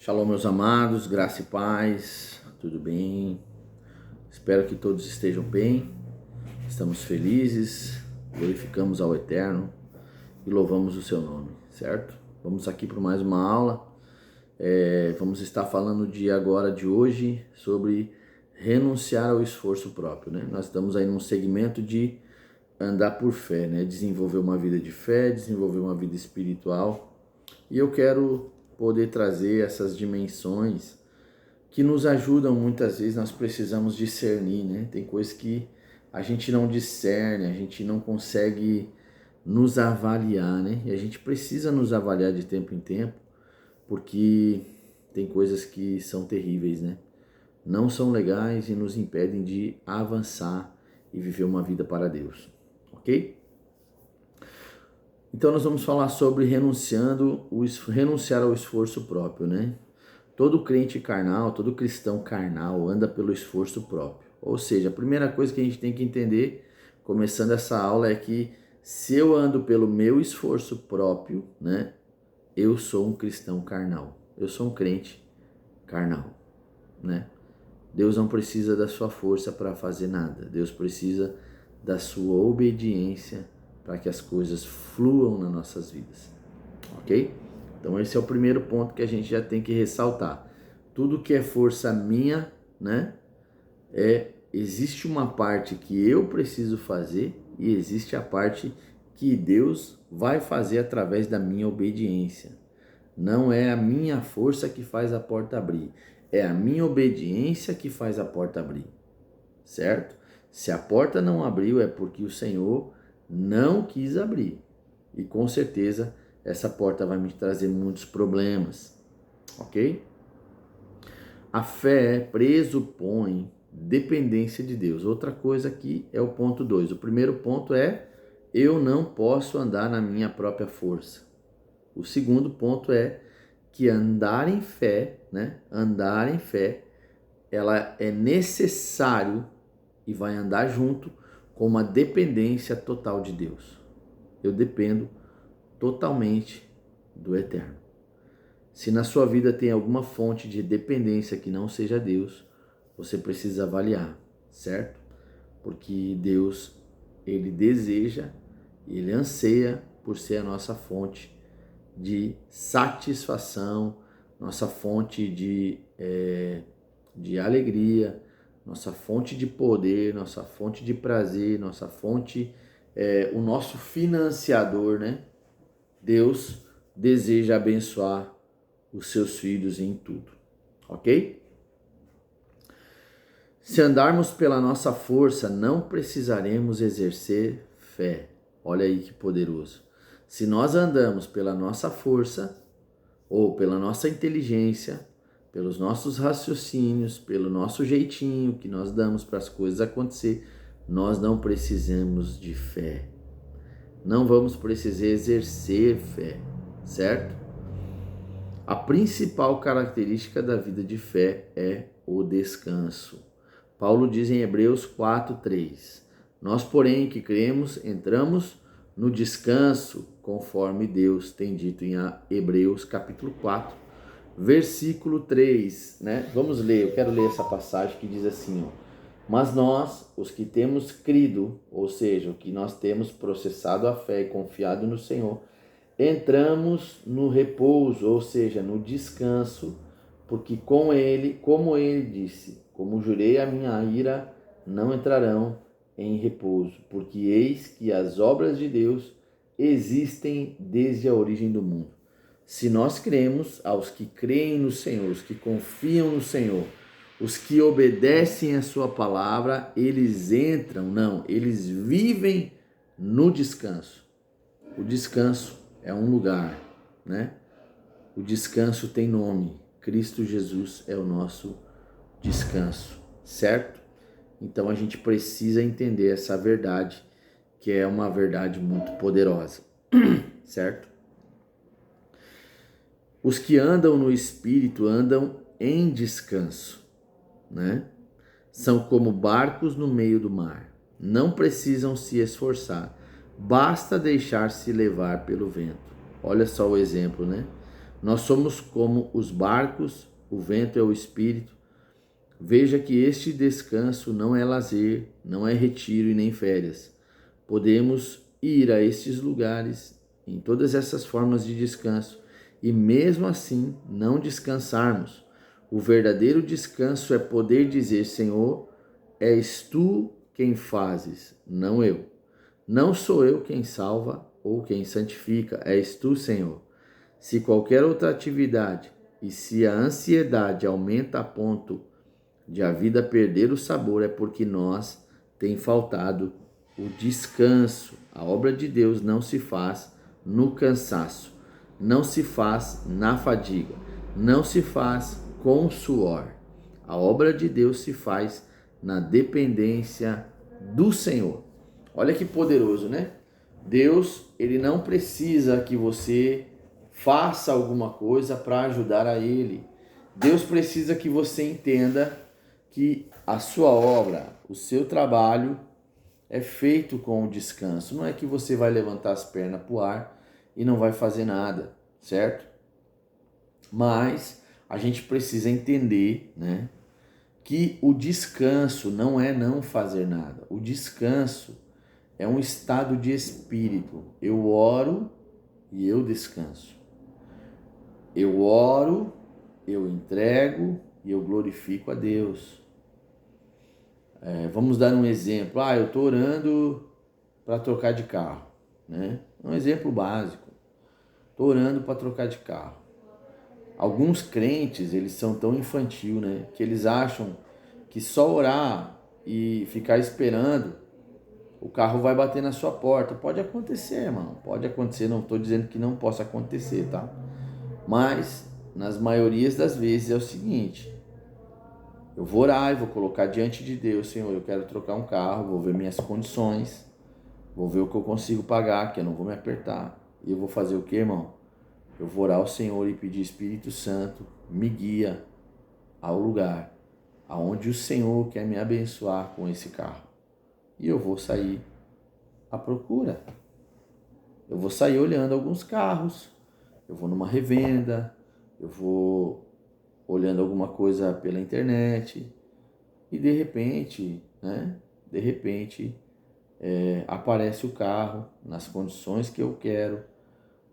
Shalom, meus amados, graça e paz, tudo bem? Espero que todos estejam bem, estamos felizes, glorificamos ao Eterno e louvamos o seu nome, certo? Vamos aqui para mais uma aula, vamos estar falando de hoje sobre renunciar ao esforço próprio, né? Nós estamos aí num segmento de andar por fé, né? Desenvolver uma vida de fé, desenvolver uma vida espiritual, e eu quero poder trazer essas dimensões que nos ajudam muitas vezes. Nós precisamos discernir, né? Tem coisas que a gente não discerne, a gente não consegue nos avaliar, né? E a gente precisa nos avaliar de tempo em tempo, porque tem coisas que são terríveis, né? Não são legais e nos impedem de avançar e viver uma vida para Deus, ok? Então nós vamos falar sobre renunciar ao esforço próprio, né? Todo crente carnal, todo cristão carnal anda pelo esforço próprio. Ou seja, a primeira coisa que a gente tem que entender, começando essa aula, é que se eu ando pelo meu esforço próprio, né? Eu sou um cristão carnal. Eu sou um crente carnal, né? Deus não precisa da sua força para fazer nada. Deus precisa da sua obediência para que as coisas fluam nas nossas vidas, ok? Então esse é o primeiro ponto que a gente já tem que ressaltar. Tudo que é força minha, né? Existe uma parte que eu preciso fazer e existe a parte que Deus vai fazer através da minha obediência. Não é a minha força que faz a porta abrir, é a minha obediência que faz a porta abrir, certo? Se a porta não abriu é porque o Senhor não quis abrir. E com certeza essa porta vai me trazer muitos problemas, ok? A fé pressupõe dependência de Deus. Outra coisa aqui é o ponto 2. O primeiro ponto é: eu não posso andar na minha própria força. O segundo ponto é que andar em fé, né? Andar em fé, ela é necessário e vai andar junto com uma dependência total de Deus. Eu dependo totalmente do Eterno. Se na sua vida tem alguma fonte de dependência que não seja Deus, você precisa avaliar, certo? Porque Deus, Ele deseja, Ele anseia por ser a nossa fonte de satisfação, nossa fonte de alegria, nossa fonte de poder, nossa fonte de prazer, nossa fonte, o nosso financiador, né? Deus deseja abençoar os seus filhos em tudo, ok? Se andarmos pela nossa força, não precisaremos exercer fé. Olha aí que poderoso. Se nós andamos pela nossa força, ou pela nossa inteligência, pelos nossos raciocínios, pelo nosso jeitinho que nós damos para as coisas acontecer, nós não precisamos de fé. Não vamos precisar exercer fé, certo? A principal característica da vida de fé é o descanso. Paulo diz em Hebreus 4:3: Nós, porém, que cremos, entramos no descanso, conforme Deus tem dito em Hebreus capítulo 4, versículo 3, né? Vamos ler, eu quero ler essa passagem que diz assim, ó: Mas nós, os que temos crido, ou seja, o que nós temos processado a fé e confiado no Senhor, entramos no repouso, ou seja, no descanso, porque com ele, como ele disse, como jurei a minha ira, não entrarão em repouso, porque eis que as obras de Deus existem desde a origem do mundo. Se nós cremos, aos que creem no Senhor, os que confiam no Senhor, os que obedecem a sua palavra, eles eles vivem no descanso. O descanso é um lugar, né? O descanso tem nome. Cristo Jesus é o nosso descanso, certo? Então a gente precisa entender essa verdade, que é uma verdade muito poderosa, certo? Os que andam no Espírito andam em descanso, né? São como barcos no meio do mar. Não precisam se esforçar. Basta deixar-se levar pelo vento. Olha só o exemplo, né? Nós somos como os barcos, o vento é o espírito. Veja que este descanso não é lazer, não é retiro e nem férias. Podemos ir a estes lugares, em todas essas formas de descanso, e mesmo assim não descansarmos. O verdadeiro descanso é poder dizer: Senhor, és tu quem fazes, não eu. Não sou eu quem salva ou quem santifica, és tu, Senhor. Se qualquer outra atividade e se a ansiedade aumenta a ponto de a vida perder o sabor, é porque nós tem faltado o descanso. A obra de Deus não se faz no cansaço, não se faz na fadiga, não se faz com suor. A obra de Deus se faz na dependência do Senhor. Olha que poderoso, né? Deus, ele não precisa que você faça alguma coisa para ajudar a ele. Deus precisa que você entenda que a sua obra, o seu trabalho é feito com o descanso. Não é que você vai levantar as pernas para o ar e não vai fazer nada, certo? Mas a gente precisa entender, né, que o descanso não é não fazer nada. O descanso é um estado de espírito. Eu oro e eu descanso. Eu oro, eu entrego e eu glorifico a Deus. Vamos dar um exemplo. Eu estou orando para trocar de carro, né? Um exemplo básico. Estou orando para trocar de carro. Alguns crentes, eles são tão infantil, né? Que eles acham que só orar e ficar esperando, o carro vai bater na sua porta. Pode acontecer, irmão. Pode acontecer. Não estou dizendo que não possa acontecer, tá? Mas, nas maiorias das vezes, é o seguinte: eu vou orar e vou colocar diante de Deus: Senhor, eu quero trocar um carro, vou ver minhas condições, vou ver o que eu consigo pagar, que eu não vou me apertar. E eu vou fazer o que, irmão? Eu vou orar ao Senhor e pedir: Espírito Santo, me guia ao lugar aonde o Senhor quer me abençoar com esse carro. E eu vou sair à procura. Eu vou sair olhando alguns carros, eu vou numa revenda, eu vou olhando alguma coisa pela internet e de repente, né? De repente aparece o carro nas condições que eu quero.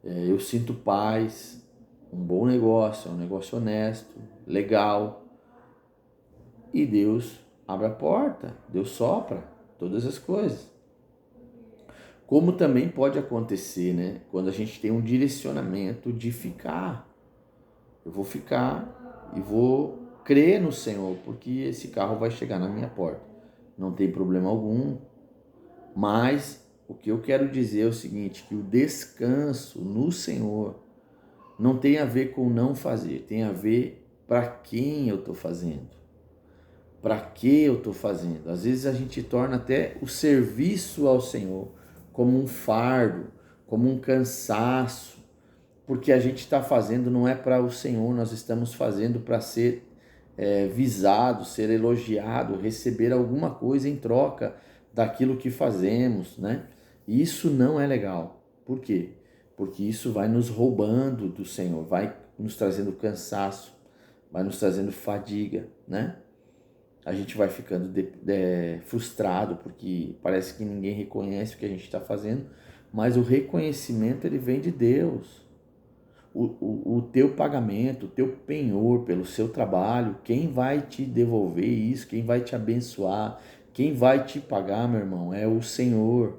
Eu sinto paz, um bom negócio, um negócio honesto, legal. E Deus abre a porta, Deus sopra todas as coisas. Como também pode acontecer, né? Quando a gente tem um direcionamento de ficar. Eu vou ficar e vou crer no Senhor, porque esse carro vai chegar na minha porta. Não tem problema algum. Mas o que eu quero dizer é o seguinte, que o descanso no Senhor não tem a ver com não fazer, tem a ver para quem eu estou fazendo. Para que eu estou fazendo? Às vezes a gente torna até o serviço ao Senhor como um fardo, como um cansaço, porque a gente está fazendo não é para o Senhor, nós estamos fazendo para ser visado, ser elogiado, receber alguma coisa em troca daquilo que fazemos, né? E isso não é legal. Por quê? Porque isso vai nos roubando do Senhor, vai nos trazendo cansaço, vai nos trazendo fadiga, né? A gente vai ficando frustrado porque parece que ninguém reconhece o que a gente está fazendo, mas o reconhecimento ele vem de Deus. O teu pagamento, o teu penhor pelo seu trabalho, quem vai te devolver isso, quem vai te abençoar, quem vai te pagar, meu irmão, é o Senhor.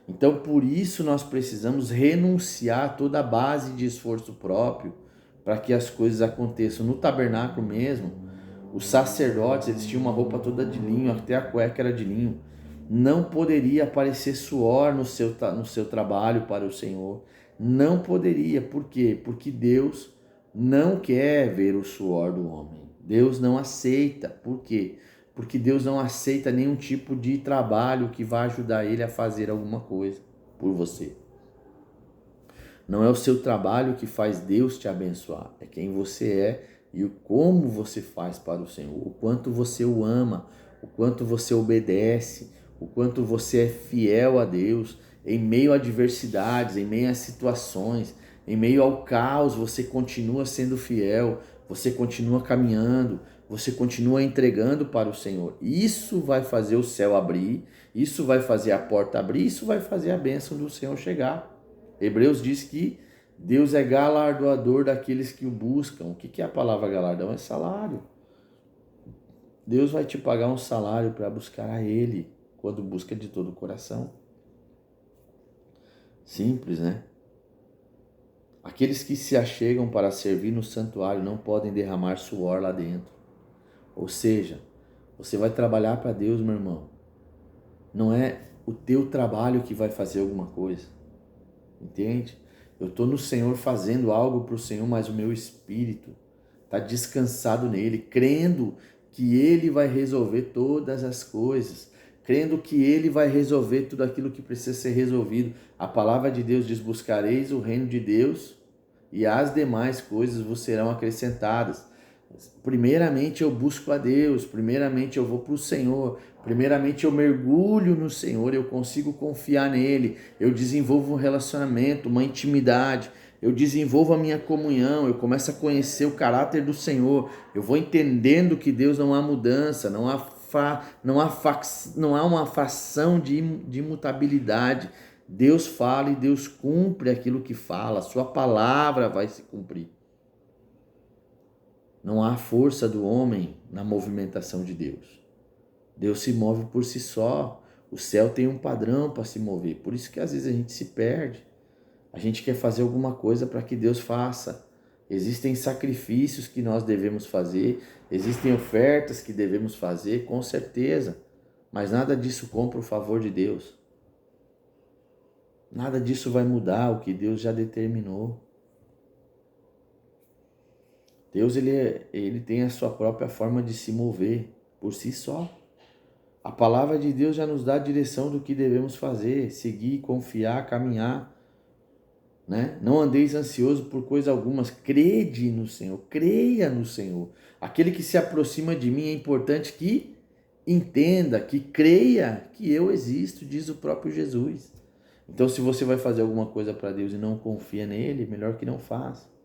Então, por isso nós precisamos renunciar a toda a base de esforço próprio para que as coisas aconteçam. No tabernáculo mesmo, os sacerdotes, eles tinham uma roupa toda de linho, até a cueca era de linho. Não poderia aparecer suor no seu trabalho para o Senhor. Não poderia. Por quê? Porque Deus não quer ver o suor do homem. Deus não aceita. Por quê? Porque Deus não aceita nenhum tipo de trabalho que vá ajudar ele a fazer alguma coisa por você. Não é o seu trabalho que faz Deus te abençoar. É quem você é e o como você faz para o Senhor. O quanto você o ama, o quanto você obedece, o quanto você é fiel a Deus em meio a adversidades, em meio a situações. Em meio ao caos, você continua sendo fiel, você continua caminhando, você continua entregando para o Senhor. Isso vai fazer o céu abrir, isso vai fazer a porta abrir, isso vai fazer a bênção do Senhor chegar. Hebreus diz que Deus é galardoador daqueles que o buscam. O que é a palavra galardão? É salário. Deus vai te pagar um salário para buscar a Ele, quando busca de todo o coração. Simples, né? Aqueles que se achegam para servir no santuário não podem derramar suor lá dentro. Ou seja, você vai trabalhar para Deus, meu irmão. Não é o teu trabalho que vai fazer alguma coisa. Entende? Eu estou no Senhor fazendo algo para o Senhor, mas o meu espírito está descansado nele, crendo que Ele vai resolver todas as coisas, crendo que Ele vai resolver tudo aquilo que precisa ser resolvido. A palavra de Deus diz: buscareis o reino de Deus e as demais coisas vos serão acrescentadas. Primeiramente eu busco a Deus, primeiramente eu vou para o Senhor, primeiramente eu mergulho no Senhor, eu consigo confiar nele, eu desenvolvo um relacionamento, uma intimidade, eu desenvolvo a minha comunhão, eu começo a conhecer o caráter do Senhor, eu vou entendendo que Deus não há mudança, não há uma fação de imutabilidade. Deus fala e Deus cumpre aquilo que fala, a sua palavra vai se cumprir. Não há força do homem na movimentação de Deus. Deus se move por si só. O céu tem um padrão para se mover. Por isso que às vezes a gente se perde. A gente quer fazer alguma coisa para que Deus faça. Existem sacrifícios que nós devemos fazer. Existem ofertas que devemos fazer, com certeza. Mas nada disso compra o favor de Deus. Nada disso vai mudar o que Deus já determinou. Deus ele tem a sua própria forma de se mover por si só. A palavra de Deus já nos dá a direção do que devemos fazer, seguir, confiar, caminhar, né? Não andeis ansioso por coisa alguma, crede no Senhor, creia no Senhor. Aquele que se aproxima de mim é importante que entenda, que creia que eu existo, diz o próprio Jesus. Então, se você vai fazer alguma coisa para Deus e não confia nele, melhor que não faça.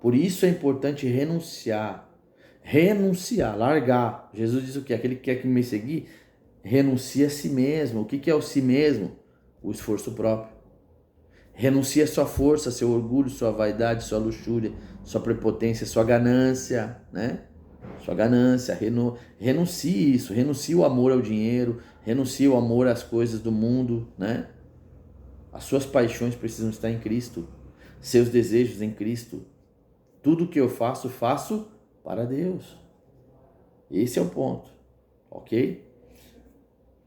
Por isso é importante renunciar, largar. Jesus diz o quê? Aquele que quer que me seguir, renuncia a si mesmo. O que é o si mesmo? O esforço próprio. Renuncia a sua força, seu orgulho, sua vaidade, sua luxúria, sua prepotência, sua ganância, né? Sua ganância, renuncie isso, renuncie o amor ao dinheiro, renuncie o amor às coisas do mundo, né? As suas paixões precisam estar em Cristo, seus desejos em Cristo. Tudo que eu faço, faço para Deus. Esse é o ponto, ok?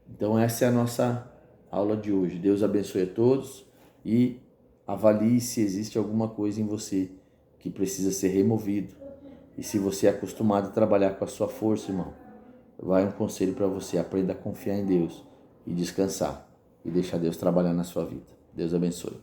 Então essa é a nossa aula de hoje. Deus abençoe a todos e avalie se existe alguma coisa em você que precisa ser removido. E se você é acostumado a trabalhar com a sua força, irmão, vai um conselho para você: aprenda a confiar em Deus e descansar e deixar Deus trabalhar na sua vida. Deus abençoe.